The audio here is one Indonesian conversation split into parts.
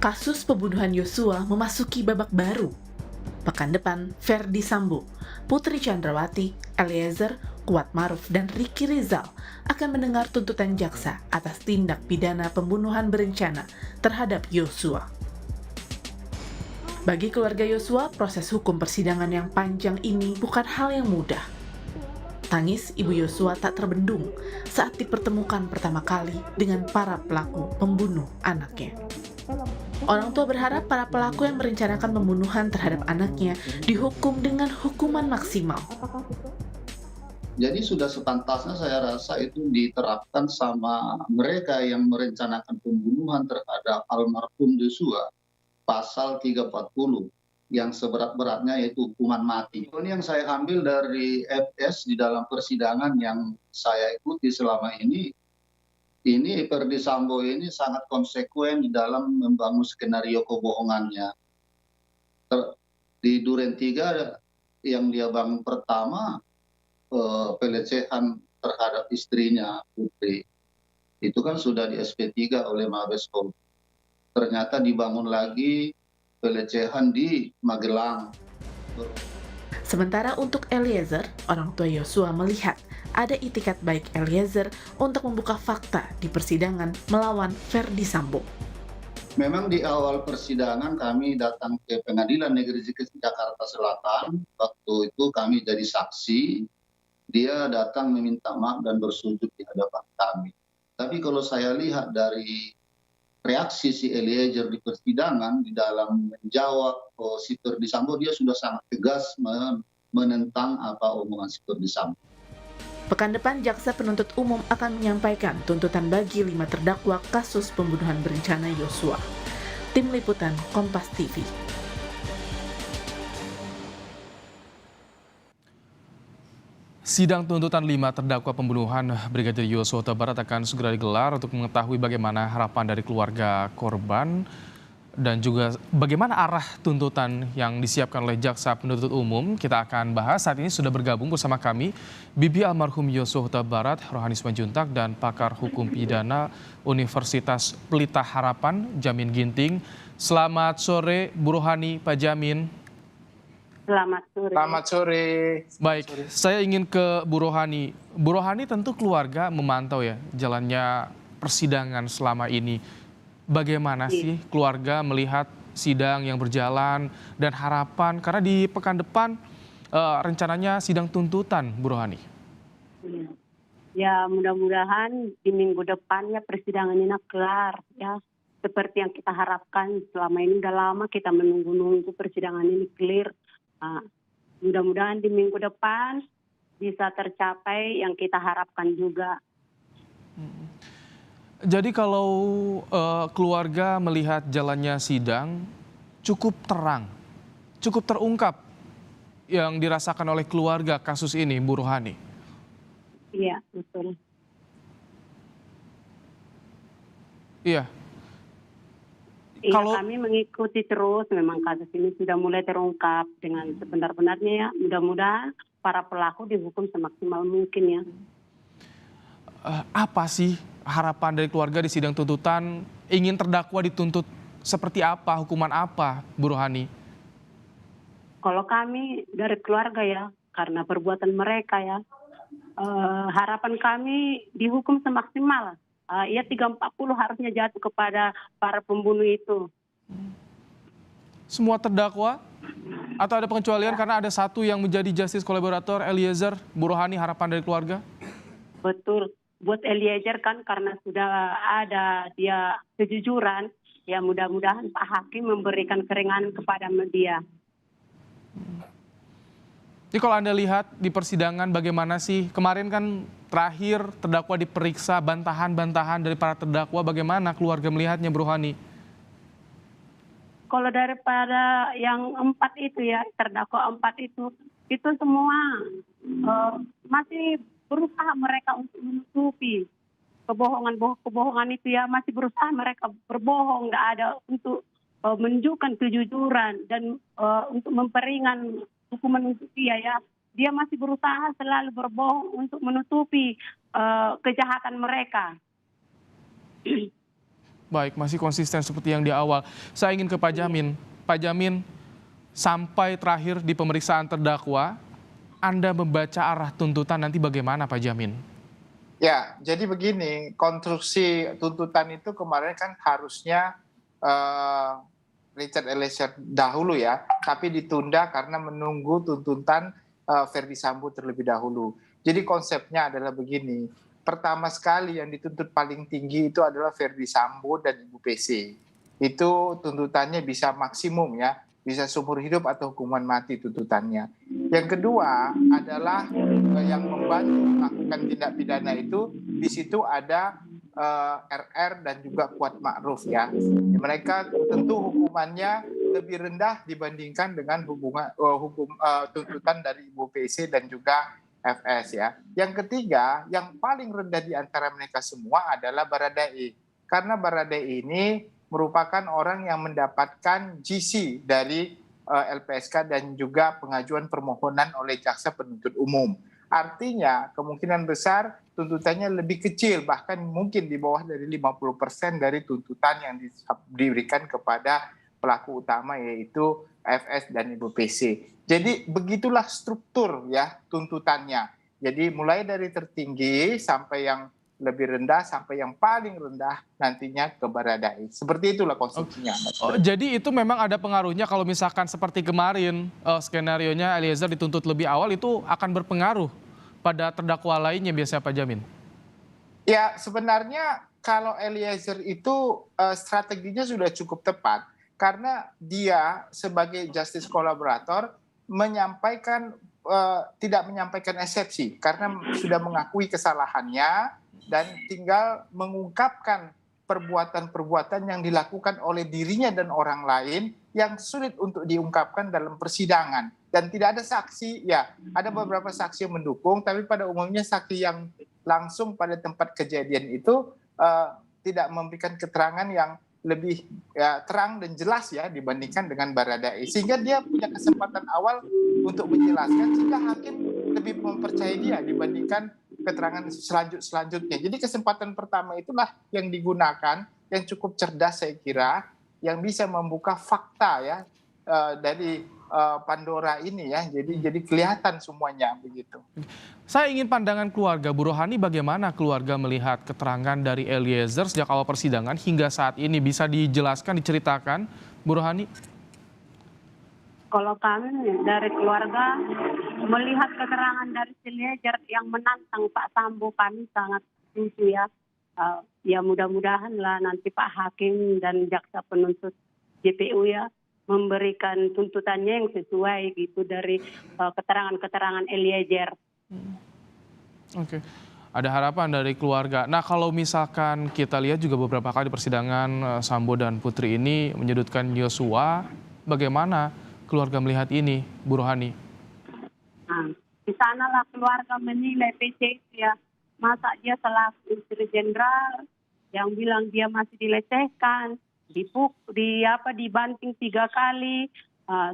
Kasus pembunuhan Yosua memasuki babak baru. Pekan depan, Ferdi Sambo, Putri Chandrawati, Eliezer, Kuat Maruf, dan Ricky Rizal akan mendengar tuntutan jaksa atas tindak pidana pembunuhan berencana terhadap Yosua. Bagi keluarga Yosua, proses hukum persidangan yang panjang ini bukan hal yang mudah. Tangis ibu Yosua tak terbendung saat dipertemukan pertama kali dengan para pelaku pembunuh anaknya. Orang tua berharap para pelaku yang merencanakan pembunuhan terhadap anaknya dihukum dengan hukuman maksimal. Jadi sudah sepantasnya saya rasa itu diterapkan sama mereka yang merencanakan pembunuhan terhadap almarhum Joshua, pasal 340 yang seberat-beratnya yaitu hukuman mati. Ini yang saya ambil dari FS di dalam persidangan yang saya ikuti selama ini Ferdi Sambo ini sangat konsekuen di dalam membangun skenario kebohongannya. Di Duren 3 yang dia bangun pertama, pelecehan terhadap istrinya Putri itu kan sudah di SP3 oleh Mabes Polri. Ternyata dibangun lagi pelecehan di Magelang. Sementara untuk Eliezer, orang tua Yosua melihat ada itikat baik Eliezer untuk membuka fakta di persidangan melawan Ferdi Sambo. Memang di awal persidangan kami datang ke Pengadilan Negeri Jakarta Selatan. Waktu itu kami jadi saksi. Dia datang meminta maaf dan bersujud di hadapan kami. Tapi kalau saya lihat dari reaksi si Eliezer di persidangan di dalam menjawab si Ferdi Sambo, dia sudah sangat tegas menentang apa omongan si Ferdi Sambo. Pekan depan, jaksa penuntut umum akan menyampaikan tuntutan bagi 5 terdakwa kasus pembunuhan berencana Yosua. Tim Liputan Kompas TV. Sidang tuntutan 5 terdakwa pembunuhan Brigadir Yosua Huta Barat akan segera digelar untuk mengetahui bagaimana harapan dari keluarga korban dan juga bagaimana arah tuntutan yang disiapkan oleh jaksa penuntut umum. Kita akan bahas. Saat ini sudah bergabung bersama kami Bibi almarhum Yosua Huta Barat, Rohani Simanjuntak, dan pakar hukum pidana Universitas Pelita Harapan, Jamin Ginting. Selamat sore Bu Rohani, Pak Jamin. Selamat sore. Selamat sore. Baik, saya ingin ke Bu Rohani. Bu Rohani, tentu keluarga memantau ya jalannya persidangan selama ini. Bagaimana sih keluarga melihat sidang yang berjalan dan harapan, karena di pekan depan rencananya sidang tuntutan, Bu Rohani? Ya, mudah-mudahan di minggu depannya persidangan ini kelar ya. Seperti yang kita harapkan, selama ini udah lama kita menunggu-nunggu persidangan ini clear. Mudah-mudahan di minggu depan bisa tercapai yang kita harapkan juga. Jadi kalau keluarga melihat jalannya sidang cukup terang, cukup terungkap yang dirasakan oleh keluarga kasus ini, Bu Rohani. Iya, betul. Iya. Iya, Kalau kami mengikuti terus, memang kasus ini sudah mulai terungkap dengan sebenar-benarnya ya. Mudah-mudahan para pelaku dihukum semaksimal mungkin ya. apa sih harapan dari keluarga di sidang tuntutan? Ingin terdakwa dituntut seperti apa, hukuman apa, Bu Rohani? Kalau kami dari keluarga ya, karena perbuatan mereka ya, harapan kami dihukum semaksimal. Ya 340 harusnya jatuh kepada para pembunuh itu. Semua terdakwa? Atau ada pengecualian karena ada satu yang menjadi justice kolaborator, Eliezer? Bu Rohani, harapan dari keluarga? Betul. Buat Eliezer kan karena sudah ada dia kejujuran, ya mudah-mudahan Pak Hakim memberikan keringanan kepada dia. Jadi kalau Anda lihat di persidangan bagaimana sih? Kemarin kan terakhir terdakwa diperiksa, bantahan-bantahan dari para terdakwa, bagaimana keluarga melihatnya, Bu Rohani? Kalau daripada yang 4 itu ya, terdakwa 4 itu semua masih berusaha mereka untuk menutupi kebohongan itu ya, masih berusaha mereka berbohong, nggak ada untuk menunjukkan kejujuran dan untuk memperingan hukuman untuk dia ya. Dia masih berusaha selalu berbohong untuk menutupi kejahatan mereka. Baik, masih konsisten seperti yang di awal. Saya ingin ke Pak Jamin. Pak Jamin, sampai terakhir di pemeriksaan terdakwa, Anda membaca arah tuntutan nanti bagaimana Pak Jamin? Ya, jadi begini, konstruksi tuntutan itu kemarin kan harusnya eh, Richard Eliezer dahulu ya, tapi ditunda karena menunggu tuntutan Verdi Sambo terlebih dahulu. Jadi konsepnya adalah begini, pertama sekali yang dituntut paling tinggi itu adalah Verdi Sambo dan Ibu PC. Itu tuntutannya bisa maksimum ya, bisa seumur hidup atau hukuman mati tuntutannya. Yang kedua adalah yang membantu melakukan tindak pidana itu, di situ ada RR dan juga Kuat Ma'ruf ya. Mereka tentu hukumannya lebih rendah dibandingkan dengan tuntutan dari Ibu PC dan juga FS ya. Yang ketiga, yang paling rendah di antara mereka semua adalah Baradae. Karena Baradae ini merupakan orang yang mendapatkan GC dari LPSK dan juga pengajuan permohonan oleh jaksa penuntut umum. Artinya kemungkinan besar tuntutannya lebih kecil, bahkan mungkin di bawah dari 50% dari tuntutan yang diberikan kepada pelaku utama yaitu FS dan Ibu PC. Jadi begitulah struktur ya tuntutannya. Jadi mulai dari tertinggi sampai yang lebih rendah sampai yang paling rendah nantinya ke Baradae. Seperti itulah konstruksinya. Oh, jadi itu memang ada pengaruhnya kalau misalkan seperti kemarin skenarionya Eliezer dituntut lebih awal, itu akan berpengaruh pada terdakwa lainnya biasanya Pak Jamin? Ya sebenarnya kalau Eliezer itu strateginya sudah cukup tepat karena dia sebagai justice collaborator tidak menyampaikan eksepsi karena sudah mengakui kesalahannya dan tinggal mengungkapkan perbuatan-perbuatan yang dilakukan oleh dirinya dan orang lain yang sulit untuk diungkapkan dalam persidangan. Dan tidak ada saksi, ya ada beberapa saksi yang mendukung, tapi pada umumnya saksi yang langsung pada tempat kejadian itu tidak memberikan keterangan yang lebih terang dan jelas ya dibandingkan dengan Baradae. Sehingga dia punya kesempatan awal untuk menjelaskan sehingga hakim lebih mempercayai dia dibandingkan keterangan selanjutnya. Jadi kesempatan pertama itulah yang digunakan, yang cukup cerdas saya kira, yang bisa membuka fakta ya dari Pandora ini ya. Jadi kelihatan semuanya begitu. Saya ingin pandangan keluarga. Bu Rohani, bagaimana keluarga melihat keterangan dari Eliezer sejak awal persidangan hingga saat ini? Bisa dijelaskan, diceritakan, Bu Rohani? Kalau kami dari keluarga melihat keterangan dari Eliezer yang menantang Pak Sambo, kami sangat setuju ya. Ya mudah-mudahan lah nanti Pak Hakim dan jaksa penuntut JPU ya memberikan tuntutannya yang sesuai gitu dari keterangan-keterangan Eliezer. Oke. Ada harapan dari keluarga. Nah, kalau misalkan kita lihat juga beberapa kali persidangan Sambo dan Putri ini menyudutkan Yosua, bagaimana keluarga melihat ini, Bu Rohani? Nah, di sanalah keluarga menilai PC ya. Masa dia selaku istri jenderal yang bilang dia masih dilecehkan, dibanting 3 kali,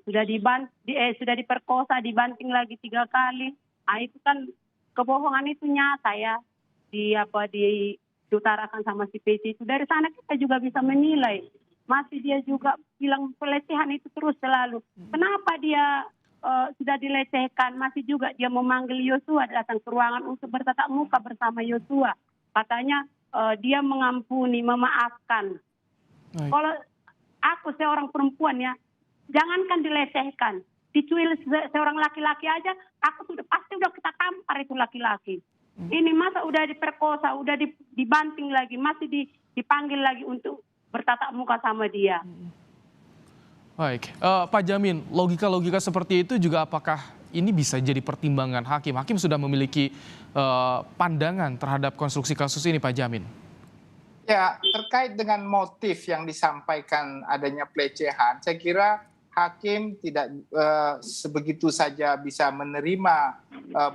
sudah diperkosa, dibanting lagi 3 kali. Nah, itu kan kebohongan itu nyata ya, diutarakan sama si PC itu. Dari sana kita juga bisa menilai. Masih dia juga bilang pelecehan itu terus selalu. Kenapa dia sudah dilecehkan, masih juga dia memanggil Yosua datang ke ruangan untuk bertatap muka bersama Yosua. Katanya dia mengampuni, memaafkan. Kalau aku seorang perempuan ya, jangankan dilecehkan, dicuil seorang laki-laki aja, aku pasti kita tampar itu laki-laki. Ini masa udah diperkosa, udah dibanting lagi, masih dipanggil lagi untuk bertatap muka sama dia. Baik, Pak Jamin, logika-logika seperti itu juga apakah ini bisa jadi pertimbangan hakim? Hakim sudah memiliki pandangan terhadap konstruksi kasus ini, Pak Jamin. Ya, terkait dengan motif yang disampaikan adanya pelecehan, saya kira hakim tidak sebegitu saja bisa menerima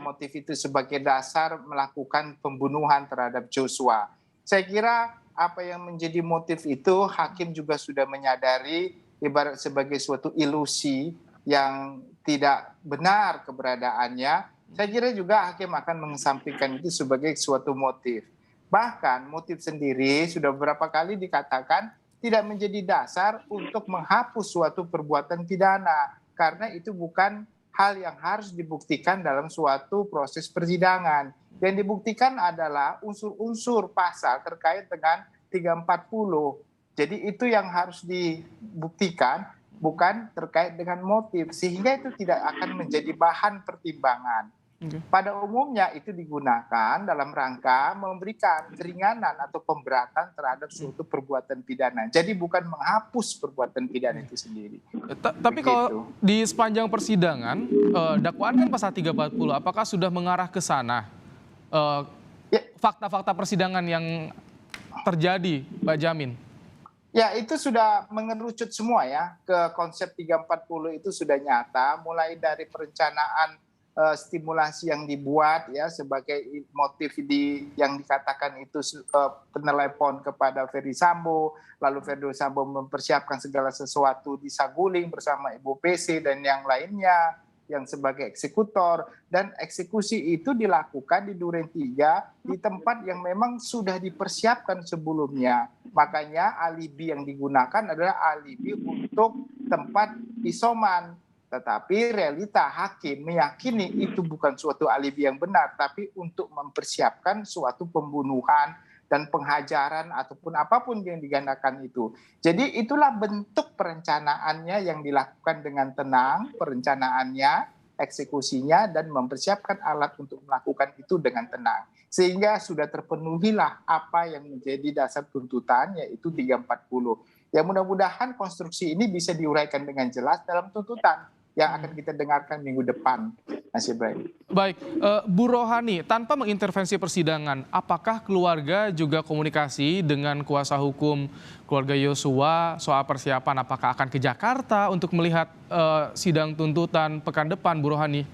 motif itu sebagai dasar melakukan pembunuhan terhadap Joshua. Saya kira apa yang menjadi motif itu hakim juga sudah menyadari ibarat sebagai suatu ilusi yang tidak benar keberadaannya. Saya kira juga hakim akan mengesampingkan itu sebagai suatu motif. Bahkan motif sendiri sudah beberapa kali dikatakan tidak menjadi dasar untuk menghapus suatu perbuatan pidana, karena itu bukan hal yang harus dibuktikan dalam suatu proses persidangan. Yang dibuktikan adalah unsur-unsur pasal terkait dengan 340. Jadi itu yang harus dibuktikan, bukan terkait dengan motif, sehingga itu tidak akan menjadi bahan pertimbangan. Pada umumnya itu digunakan dalam rangka memberikan keringanan atau pemberatan terhadap suatu perbuatan pidana. Jadi bukan menghapus perbuatan pidana itu sendiri. Tapi kalau di sepanjang persidangan, dakwaan kan pasal 340, apakah sudah mengarah ke sana? Fakta-fakta persidangan yang terjadi, Pak Jamin? Ya, itu sudah mengerucut semua ya, ke konsep 340 itu sudah nyata, mulai dari perencanaan stimulasi yang dibuat ya sebagai motif yang dikatakan itu penelepon kepada Ferdy Sambo, lalu Ferdy Sambo mempersiapkan segala sesuatu di Saguling bersama Ibu PC dan yang lainnya yang sebagai eksekutor, dan eksekusi itu dilakukan di Duren 3 di tempat yang memang sudah dipersiapkan sebelumnya. Makanya alibi yang digunakan adalah alibi untuk tempat isoman. Tetapi realita hakim meyakini itu bukan suatu alibi yang benar, tapi untuk mempersiapkan suatu pembunuhan dan penghajaran ataupun apapun yang digandakan itu. Jadi itulah bentuk perencanaannya yang dilakukan dengan tenang, perencanaannya, eksekusinya, dan mempersiapkan alat untuk melakukan itu dengan tenang. Sehingga sudah terpenuhilah apa yang menjadi dasar tuntutan, yaitu 340. Ya mudah-mudahan konstruksi ini bisa diuraikan dengan jelas dalam tuntutan yang akan kita dengarkan minggu depan, Mas Ibrahim. Baik, Bu Rohani, tanpa mengintervensi persidangan, apakah keluarga juga komunikasi dengan kuasa hukum keluarga Yosua soal persiapan? Apakah akan ke Jakarta untuk melihat sidang tuntutan pekan depan, Bu Rohani?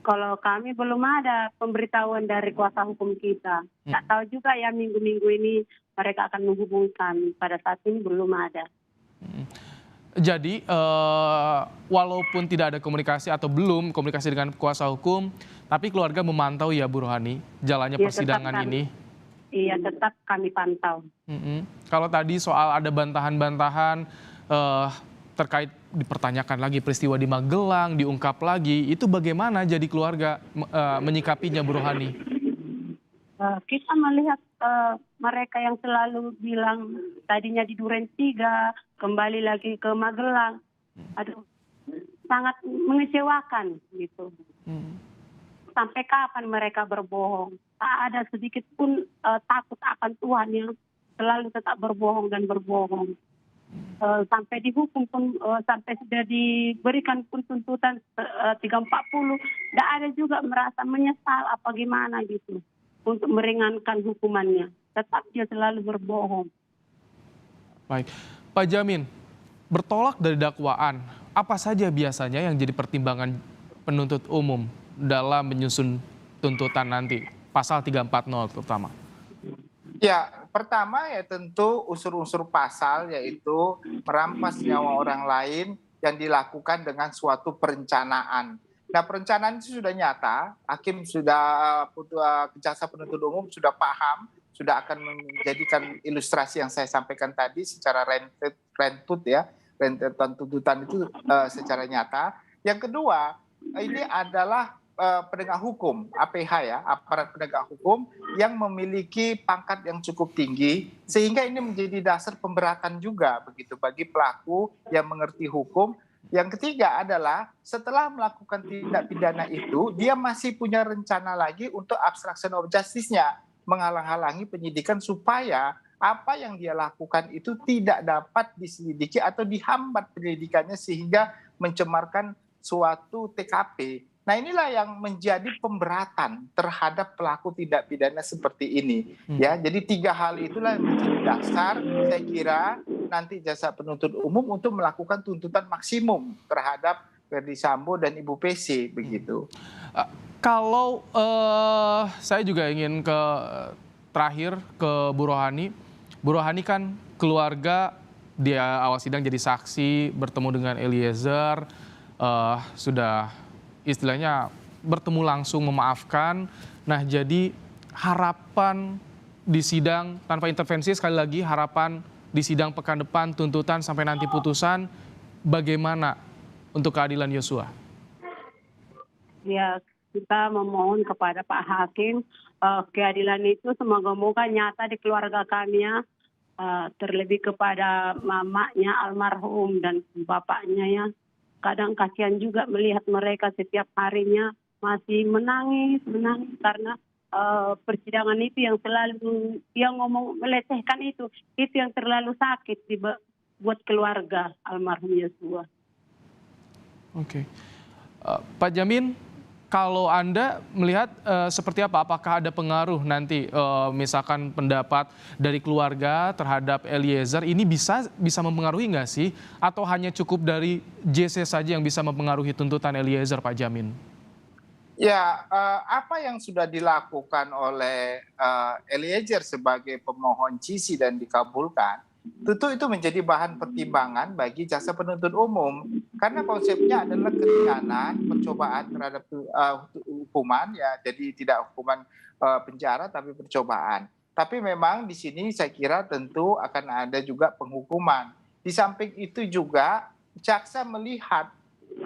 Kalau kami belum ada pemberitahuan dari kuasa hukum kita. Nggak tahu juga ya minggu-minggu ini mereka akan menghubungkan. Pada saat ini belum ada. Jadi walaupun tidak ada komunikasi atau belum komunikasi dengan kuasa hukum, tapi keluarga memantau ya Bu Rohani jalannya persidangan ini. Iya, tetap kami pantau. Kalau tadi soal ada bantahan-bantahan terkait dipertanyakan lagi peristiwa di Magelang, diungkap lagi, itu bagaimana jadi keluarga menyikapinya Bu Rohani? Kita melihat mereka yang selalu bilang tadinya di Duren 3, kembali lagi ke Magelang. Aduh, sangat mengecewakan gitu. Sampai kapan mereka berbohong? Tak ada sedikit pun takut akan Tuhan yang selalu tetap berbohong dan berbohong. Sampai dihukum pun, sampai sudah diberikan pun tuntutan 340, tidak ada juga merasa menyesal apa gimana gitu untuk meringankan hukumannya. Tetap dia selalu berbohong. Baik, Pak Jamin, bertolak dari dakwaan, apa saja biasanya yang jadi pertimbangan penuntut umum dalam menyusun tuntutan nanti, pasal 340 terutama? Ya, pertama ya tentu unsur-unsur pasal, yaitu merampas nyawa orang lain yang dilakukan dengan suatu perencanaan. Nah, perencanaan itu sudah nyata, hakim sudah, jaksa penuntut umum sudah paham, sudah akan menjadikan ilustrasi yang saya sampaikan tadi secara rentetan tuntutan itu secara nyata. Yang kedua, ini adalah penegak hukum, APH ya, aparat penegak hukum yang memiliki pangkat yang cukup tinggi, sehingga ini menjadi dasar pemberatan juga begitu bagi pelaku yang mengerti hukum. Yang ketiga adalah setelah melakukan tindak pidana itu, dia masih punya rencana lagi untuk obstruction of justice-nya, menghalang-halangi penyidikan supaya apa yang dia lakukan itu tidak dapat diselidiki atau dihambat penyelidikannya sehingga mencemarkan suatu TKP. Nah, inilah yang menjadi pemberatan terhadap pelaku tindak pidana seperti ini. Ya, jadi 3 hal itulah yang menjadi dasar saya kira nanti jaksa penuntut umum untuk melakukan tuntutan maksimum terhadap Ferdy Sambo dan Ibu PC begitu. Kalau saya juga ingin terakhir ke Bu Rohani. Bu Rohani kan keluarga di awal sidang jadi saksi, bertemu dengan Eliezer, sudah istilahnya bertemu langsung memaafkan. Nah, jadi harapan di sidang tanpa intervensi, sekali lagi harapan di sidang pekan depan, tuntutan sampai nanti putusan, bagaimana untuk keadilan Yosua? Ya, kita memohon kepada Pak Hakim keadilan itu semoga-moga nyata di keluarga kami ya. Terlebih kepada mamanya almarhum dan bapaknya ya. Kadang kasihan juga melihat mereka setiap harinya masih menangis karena persidangan itu yang selalu dia ngomong melecehkan itu yang terlalu sakit buat keluarga almarhum Yosua. Oke. Pak Jamin, kalau Anda melihat seperti apa? Apakah ada pengaruh nanti misalkan pendapat dari keluarga terhadap Eliezer ini bisa mempengaruhi nggak sih? Atau hanya cukup dari JC saja yang bisa mempengaruhi tuntutan Eliezer, Pak Jamin? Ya, apa yang sudah dilakukan oleh Eliezer sebagai pemohon GC dan dikabulkan, tentu itu menjadi bahan pertimbangan bagi jaksa penuntut umum. Karena konsepnya adalah keringanan percobaan terhadap hukuman, ya, jadi tidak hukuman penjara tapi percobaan. Tapi memang di sini saya kira tentu akan ada juga penghukuman. Di samping itu juga jaksa melihat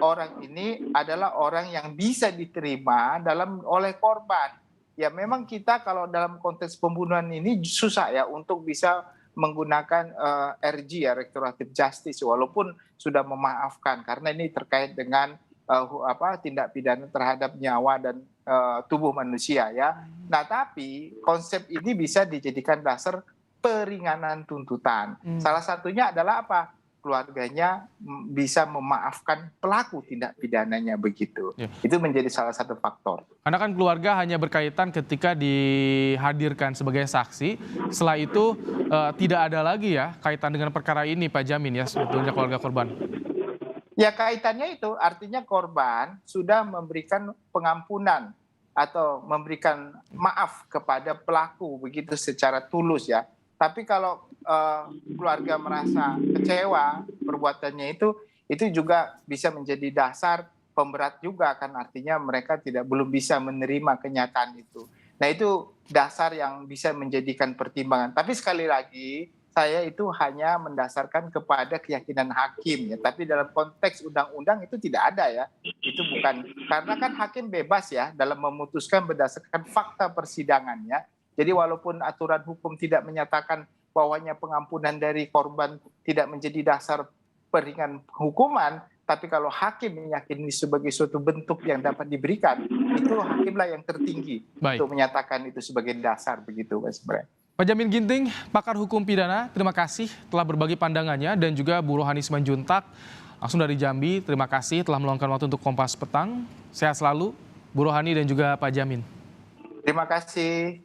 orang ini adalah orang yang bisa diterima oleh korban. Ya memang kita kalau dalam konteks pembunuhan ini susah ya untuk bisa menggunakan RG ya, restoratif justice, walaupun sudah memaafkan karena ini terkait dengan tindak pidana terhadap nyawa dan tubuh manusia ya. Nah tapi konsep ini bisa dijadikan dasar peringanan tuntutan. Salah satunya adalah apa? Keluarganya bisa memaafkan pelaku tindak pidananya begitu. Ya. Itu menjadi salah satu faktor. Karena kan keluarga hanya berkaitan ketika dihadirkan sebagai saksi. Setelah itu tidak ada lagi ya kaitan dengan perkara ini, Pak Jamin ya, sebetulnya keluarga korban. Ya kaitannya itu artinya korban sudah memberikan pengampunan atau memberikan maaf kepada pelaku begitu secara tulus ya. Tapi kalau keluarga merasa kecewa perbuatannya itu juga bisa menjadi dasar pemberat juga, kan artinya mereka belum bisa menerima kenyataan itu. Nah itu dasar yang bisa menjadikan pertimbangan. Tapi sekali lagi saya itu hanya mendasarkan kepada keyakinan hakim ya. Tapi dalam konteks undang-undang itu tidak ada ya. Itu bukan, karena kan hakim bebas ya dalam memutuskan berdasarkan fakta persidangannya. Jadi walaupun aturan hukum tidak menyatakan bahwanya pengampunan dari korban tidak menjadi dasar peringan hukuman, tapi kalau hakim meyakini sebagai suatu bentuk yang dapat diberikan, itu hakimlah yang tertinggi untuk menyatakan itu sebagai dasar begitu, Mas Bray. Pak Jamin Ginting, pakar hukum pidana, terima kasih telah berbagi pandangannya, dan juga Bu Rohani Simanjuntak langsung dari Jambi, terima kasih telah meluangkan waktu untuk Kompas Petang. Sehat selalu, Bu Rohani dan juga Pak Jamin. Terima kasih.